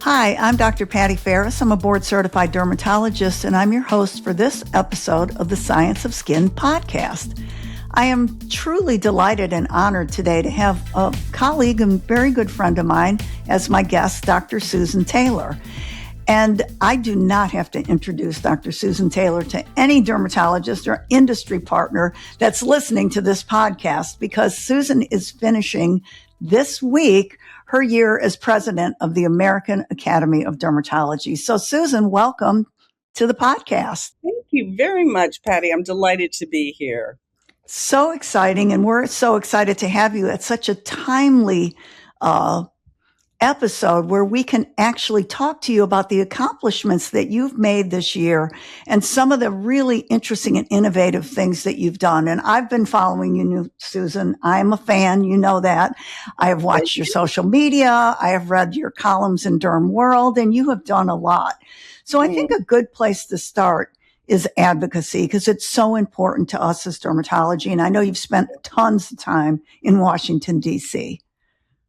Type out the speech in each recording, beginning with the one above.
Hi, I'm Dr. Patti Farris. I'm a board-certified dermatologist, and I'm your host for this episode of the Science of Skin podcast. I am truly delighted and honored today to have a colleague and very good friend of mine as my guest, Dr. Susan Taylor. And I do not have to introduce Dr. Susan Taylor to any dermatologist or industry partner that's listening to this podcast, because Susan is finishing this week her year as president of the American Academy of Dermatology. So, Susan, welcome to the podcast. Thank you very much, Patti. I'm delighted to be here. So exciting. And we're so excited to have you at such a timely episode where we can actually talk to you about the accomplishments that you've made this year and some of the really interesting and innovative things that you've done. And I've been following you, Susan. I'm a fan. You know that. I have watched your social media. I have read your columns in Derm World, and you have done a lot. So I think a good place to start is advocacy, because it's so important to us as dermatology. And I know you've spent tons of time in Washington, D.C.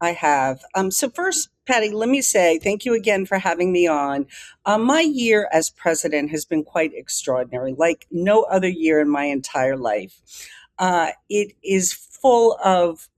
I have. So first, Patti, let me say thank you again for having me on. My year as president has been quite extraordinary, like no other year in my entire life. It is full of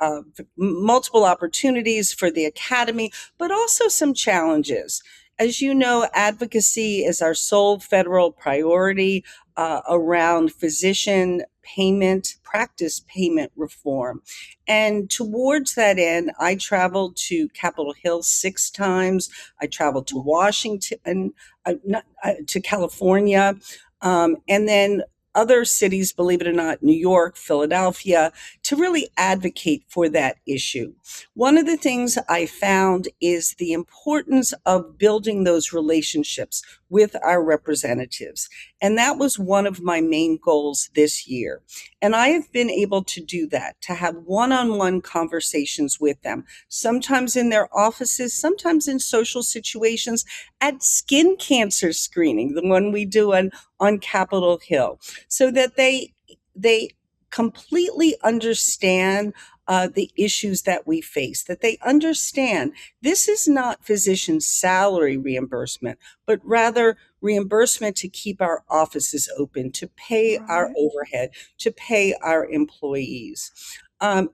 multiple opportunities for the Academy, but also some challenges. As you know, advocacy is our sole federal priority around physician payment, practice payment reform. And towards that end, I traveled to Capitol Hill 6 times. I traveled to Washington, to California, and then other cities, believe it or not, New York, Philadelphia, to really advocate for that issue. One of the things I found is the importance of building those relationships with our representatives. And that was one of my main goals this year. And I have been able to do that, to have one-on-one conversations with them, sometimes in their offices, sometimes in social situations, at skin cancer screening, the one we do on Capitol Hill, so that they completely understand the issues that we face, that they understand this is not physician salary reimbursement, but rather reimbursement to keep our offices open, to pay our overhead, to pay our employees.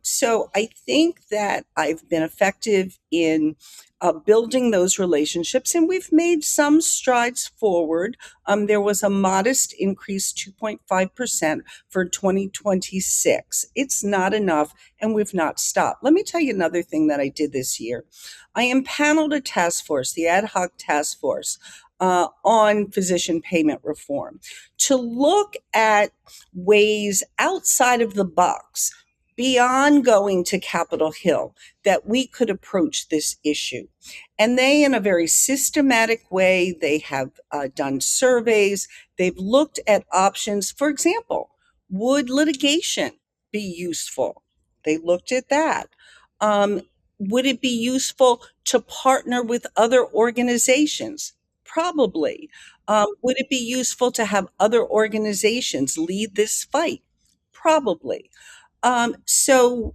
So I think that I've been effective in building those relationships, and we've made some strides forward. There was a modest increase, 2.5% for 2026. It's not enough, and we've not stopped. Let me tell you another thing that I did this year. I impaneled a task force, the ad hoc task force, on physician payment reform, to look at ways outside of the box, beyond going to Capitol Hill, that we could approach this issue. And they, in a very systematic way, they have done surveys. They've looked at options. For example, would litigation be useful? They looked at that. Would it be useful to partner with other organizations? Probably. Would it be useful to have other organizations lead this fight? Probably. So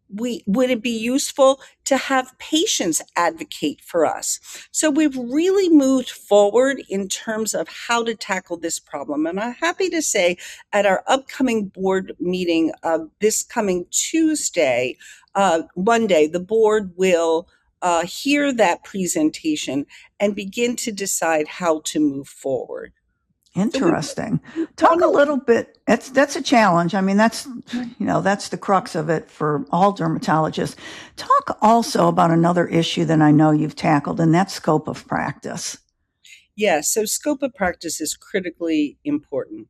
would it be useful to have patients advocate for us? So we've really moved forward in terms of how to tackle this problem. And I'm happy to say at our upcoming board meeting this coming Tuesday, Monday, the board will hear that presentation and begin to decide how to move forward. Interesting. Talk a little bit. That's a challenge. I mean, that's the crux of it for all dermatologists. Talk also about another issue that I know you've tackled, and that's scope of practice. Yes, so scope of practice is critically important.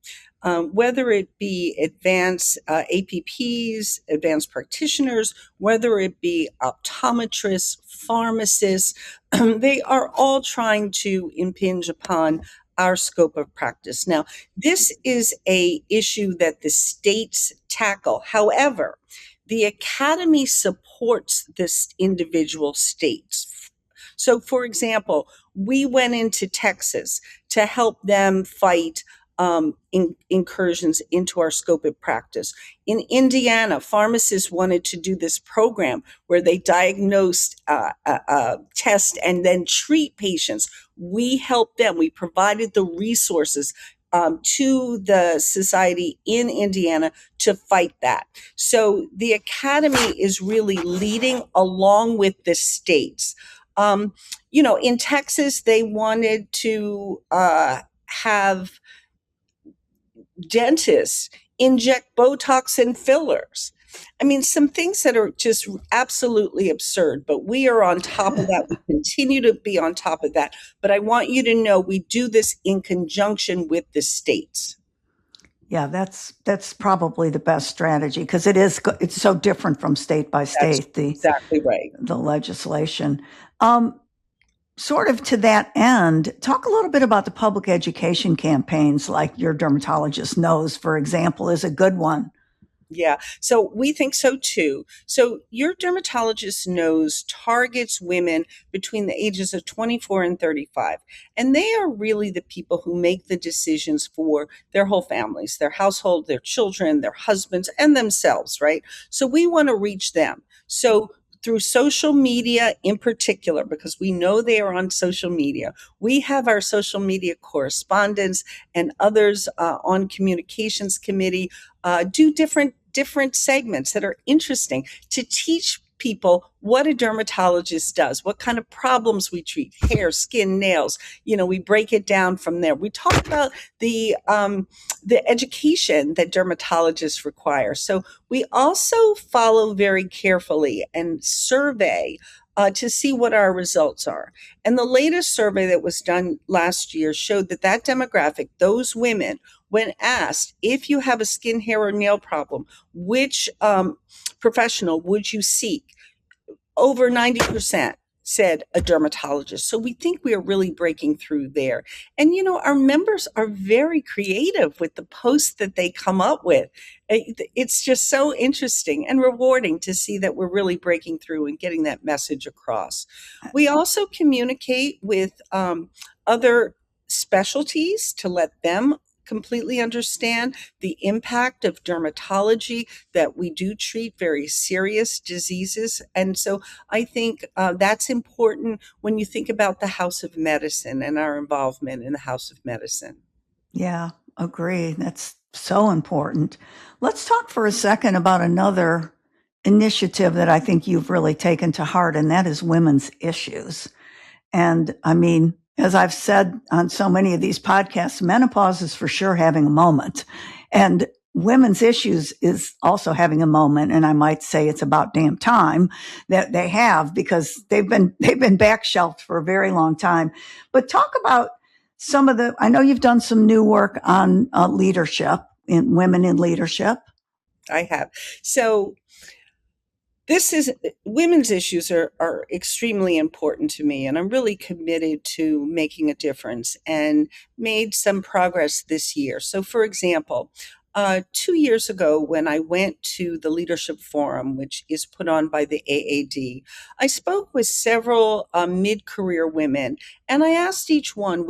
Whether it be advanced APPs, advanced practitioners, whether it be optometrists, pharmacists, they are all trying to impinge upon our scope of practice. Now, this is a issue that the states tackle. However, the Academy supports this individual states. So, for example, we went into Texas to help them fight incursions into our scope of practice. In Indiana, pharmacists wanted to do this program where they diagnosed, test, and then treat patients. We helped them. We provided the resources to the society in Indiana to fight that. So the academy is really leading along with the states. In Texas, they wanted to have dentists inject Botox and fillers. I mean, some things that are just absolutely absurd, but we are on top of that. We continue to be on top of that. But I want you to know we do this in conjunction with the states. Yeah, that's probably the best strategy because it's so different from state by That's state, exactly right. the legislation. Sort of to that end, talk a little bit about the public education campaigns like Your Dermatologist Knows, for example, is a good one. Yeah, so we think so too. So Your Dermatologist Knows targets women between the ages of 24 and 35. And they are really the people who make the decisions for their whole families, their household, their children, their husbands, and themselves, right? So we want to reach them. So through social media in particular, because we know they are on social media, we have our social media correspondents and others on communications committee do different segments that are interesting to teach people what a dermatologist does, what kind of problems we treat, hair, skin, nails. We break it down from there. We talk about the education that dermatologists require. So we also follow very carefully and survey to see what our results are. And the latest survey that was done last year showed that demographic, those women, when asked if you have a skin, hair, or nail problem, which professional would you seek? Over 90% said a dermatologist. So we think we are really breaking through there. And, our members are very creative with the posts that they come up with. It's just so interesting and rewarding to see that we're really breaking through and getting that message across. We also communicate with other specialties to let them completely understand the impact of dermatology, that we do treat very serious diseases. And so I think that's important when you think about the House of Medicine and our involvement in the House of Medicine. Yeah, agree. That's so important. Let's talk for a second about another initiative that I think you've really taken to heart, and that is women's issues. And I mean, as I've said on so many of these podcasts, menopause is for sure having a moment. And women's issues is also having a moment. And I might say it's about damn time that they have because they've been back shelved for a very long time. But talk about I know you've done some new work on leadership in women in leadership. I have. So this is women's issues are extremely important to me, and I'm really committed to making a difference and made some progress this year. So, for example, 2 years ago, when I went to the Leadership Forum, which is put on by the AAD, I spoke with several mid-career women, and I asked each one,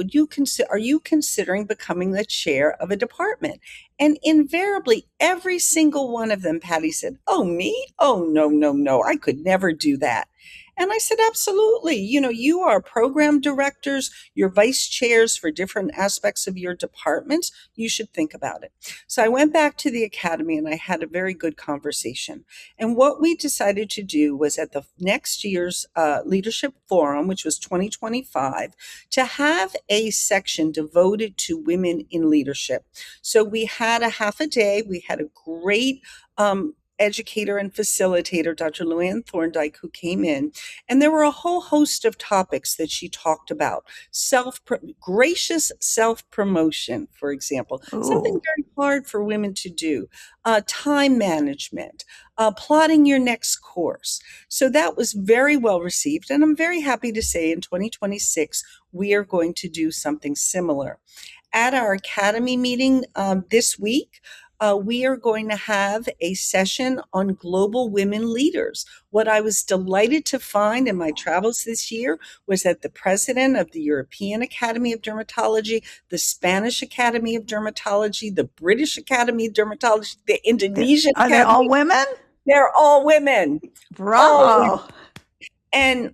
are you considering becoming the chair of a department? And invariably, every single one of them, Patty said, "Oh, me? Oh, no, no, no, I could never do that." And I said, absolutely. You are program directors, you're vice chairs for different aspects of your departments. You should think about it. So I went back to the academy and I had a very good conversation. And what we decided to do was at the next year's leadership forum, which was 2025, to have a section devoted to women in leadership. So we had a half a day. We had a great educator and facilitator, Dr. Luann Thorndike, who came in, and there were a whole host of topics that she talked about. Gracious self-promotion, for example, something Ooh. very hard for women to do. Time management, plotting your next course. So that was very well received, and I'm very happy to say in 2026, we are going to do something similar. At our academy meeting this week, we are going to have a session on global women leaders. What I was delighted to find in my travels this year was that the president of the European Academy of Dermatology, the Spanish Academy of Dermatology, the British Academy of Dermatology, the Indonesian Are they all Academy, women? they're all women. All women. Bravo. And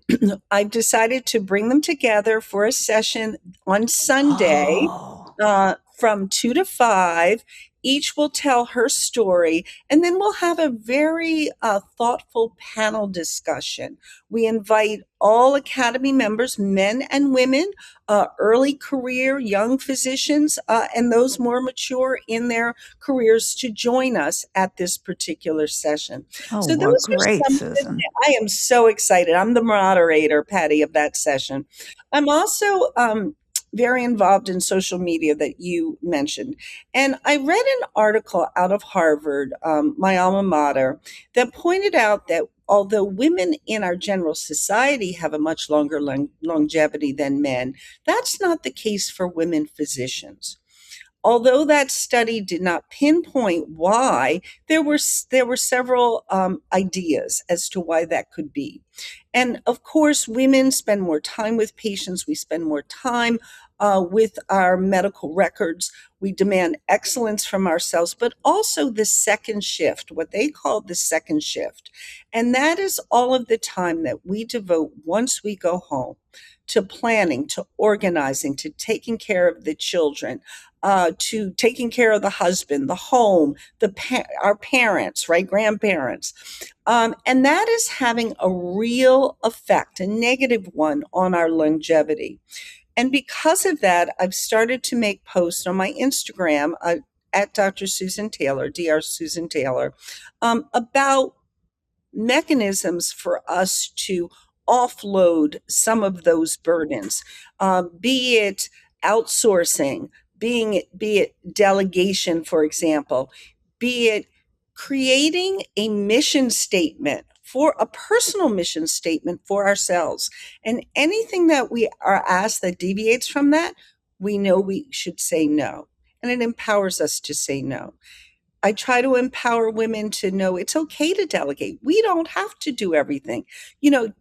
I've decided to bring them together for a session on Sunday Oh, from 2 to 5. Each will tell her story, and then we'll have a very thoughtful panel discussion. We invite all Academy members, men and women, early career, young physicians, and those more mature in their careers to join us at this particular session. oh, So well, those are great, some of the, Susan. I am so excited. I'm the moderator, Patty, of that session. I'm also very involved in social media that you mentioned. And I read an article out of Harvard, my alma mater, that pointed out that although women in our general society have a much longer longevity than men, that's not the case for women physicians. Although that study did not pinpoint why, there were several ideas as to why that could be. And of course, women spend more time with patients. We spend more time with our medical records. We demand excellence from ourselves, but also the second shift, what they call the second shift. And that is all of the time that we devote once we go home to planning, to organizing, to taking care of the children, to taking care of the husband, the home, our parents, right, grandparents. And that is having a real effect, a negative one on our longevity. And because of that, I've started to make posts on my Instagram at Dr. Susan Taylor, Dr. Susan Taylor, about mechanisms for us to offload some of those burdens, be it outsourcing, be it delegation, for example, be it creating a mission statement for a personal mission statement for ourselves. And anything that we are asked that deviates from that, we know we should say no. And it empowers us to say no. I try to empower women to know it's okay to delegate. We don't have to do everything.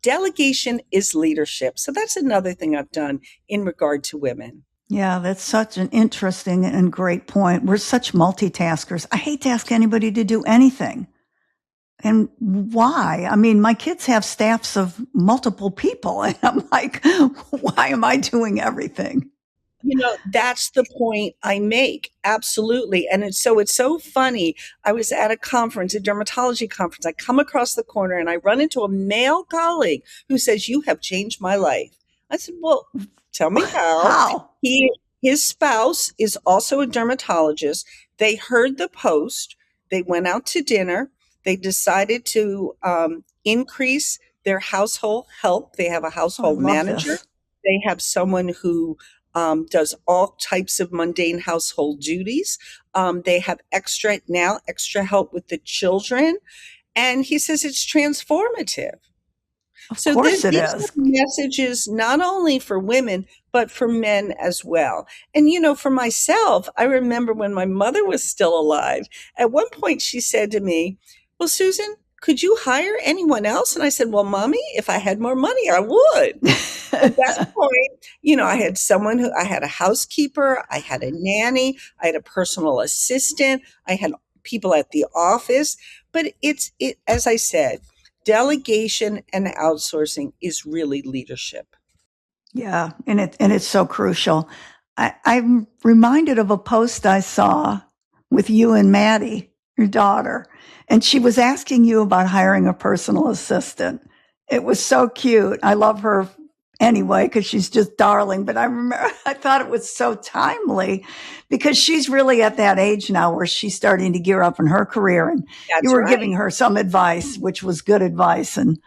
Delegation is leadership. So that's another thing I've done in regard to women. Yeah, that's such an interesting and great point. We're such multitaskers. I hate to ask anybody to do anything. And why? I mean, my kids have staffs of multiple people, and I'm like, why am I doing everything? That's the point I make. Absolutely. And it's so funny. I was at a conference, a dermatology conference. I come across the corner and I run into a male colleague who says, "You have changed my life." I said, "Well, tell me how." How? His spouse is also a dermatologist. They heard the post. They went out to dinner. They decided to increase their household help. They have a Oh, I household love manager. this. They have someone who does all types of mundane household duties. They have extra help with the children. And he says it's transformative. Of So course it these are is. messages not only for women, but for men as well. And, for myself, I remember when my mother was still alive, at one point she said to me, "Well, Susan, could you hire anyone else?" And I said, "Well, Mommy, if I had more money, I would." At that point, I had a housekeeper, I had a nanny, I had a personal assistant, I had people at the office. But as I said, delegation and outsourcing is really leadership. Yeah, and it's so crucial. I'm reminded of a post I saw with you and Maddie, your daughter, and she was asking you about hiring a personal assistant. It was so cute. I love her anyway because she's just darling. But I remember I thought it was so timely because she's really at that age now where she's starting to gear up in her career, and you That's were right. giving her some advice, which was good advice. And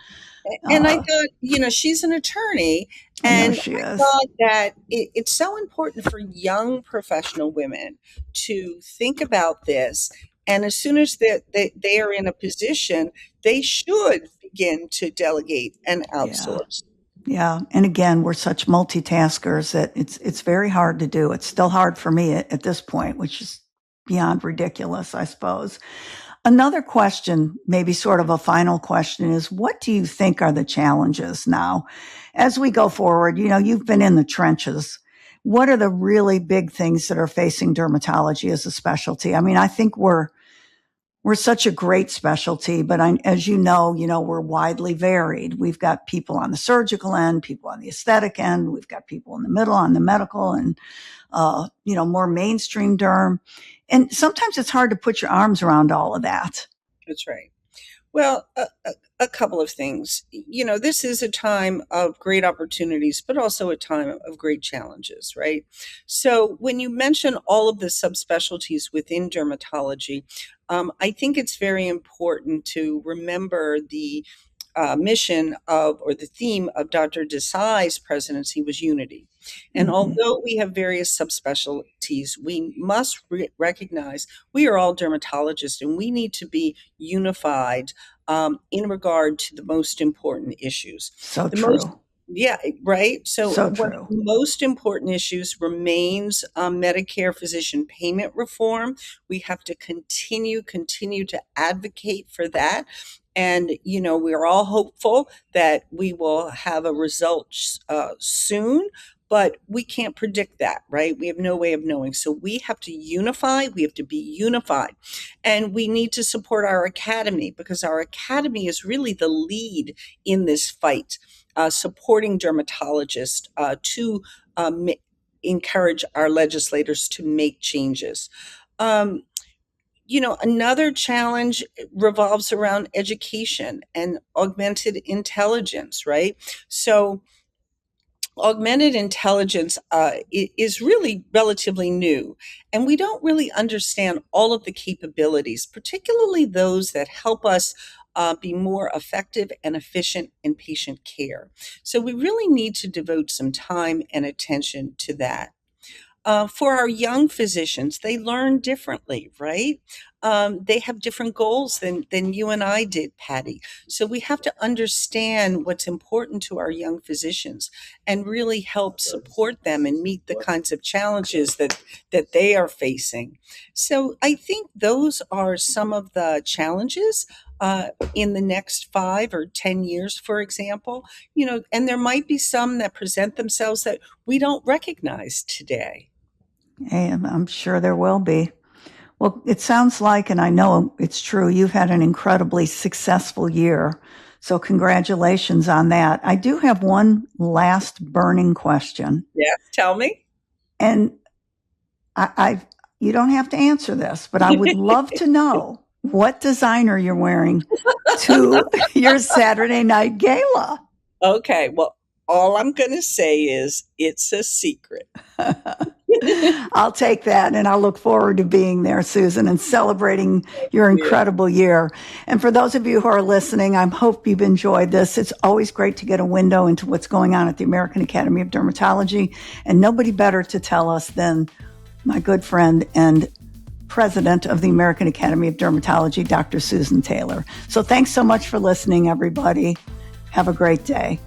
And I uh, thought, she's an attorney, I know and she I is. thought that it's so important for young professional women to think about this. And as soon as they are in a position, they should begin to delegate and Yeah. outsource. Yeah, and again, we're such multitaskers that it's very hard to do. It's still hard for me at this point, which is beyond ridiculous, I suppose. Another question, maybe sort of a final question, is what do you think are the challenges now as we go forward? You know, you've been in the trenches. What are the really big things that are facing dermatology as a specialty? I mean, I think we're such a great specialty, but as you know, we're widely varied. We've got people on the surgical end, people on the aesthetic end. We've got people in the middle on the medical and, more mainstream derm. And sometimes it's hard to put your arms around all of that. That's right. Well, a couple of things. This is a time of great opportunities, but also a time of great challenges, right? So when you mention all of the subspecialties within dermatology, I think it's very important to remember the mission of, or the theme of Dr. Desai's presidency was unity. And although we have various subspecialties, we must recognize we are all dermatologists and we need to be unified in regard to the most important issues. So true. Yeah, right. So one true. of the most important issues remains Medicare physician payment reform. We have to continue to advocate for that. And, we're all hopeful that we will have a result soon, but we can't predict that, right? We have no way of knowing. So we have to unify. We have to be unified. And we need to support our academy because our academy is really the lead in this fight, supporting dermatologists to encourage our legislators to make changes. Another challenge revolves around education and augmented intelligence, right? So augmented intelligence is really relatively new, and we don't really understand all of the capabilities, particularly those that help us be more effective and efficient in patient care. So we really need to devote some time and attention to that. For our young physicians, they learn differently, right? They have different goals than you and I did, Patti. So we have to understand what's important to our young physicians and really help support them and meet the kinds of challenges that they are facing. So I think those are some of the challenges in the next 5 or 10 years, for example, and there might be some that present themselves that we don't recognize today. And I'm sure there will be. Well, it sounds like, and I know it's true, you've had an incredibly successful year. So congratulations on that. I do have one last burning question. Yes, tell me. And you don't have to answer this, but I would love to know what designer you're wearing to your Saturday night gala. Okay, well, all I'm going to say is it's a secret. I'll take that, and I'll look forward to being there, Susan, and celebrating your incredible year. And for those of you who are listening, I hope you've enjoyed this. It's always great to get a window into what's going on at the American Academy of Dermatology, and nobody better to tell us than my good friend and president of the American Academy of Dermatology, Dr. Susan Taylor. So thanks so much for listening, everybody. Have a great day.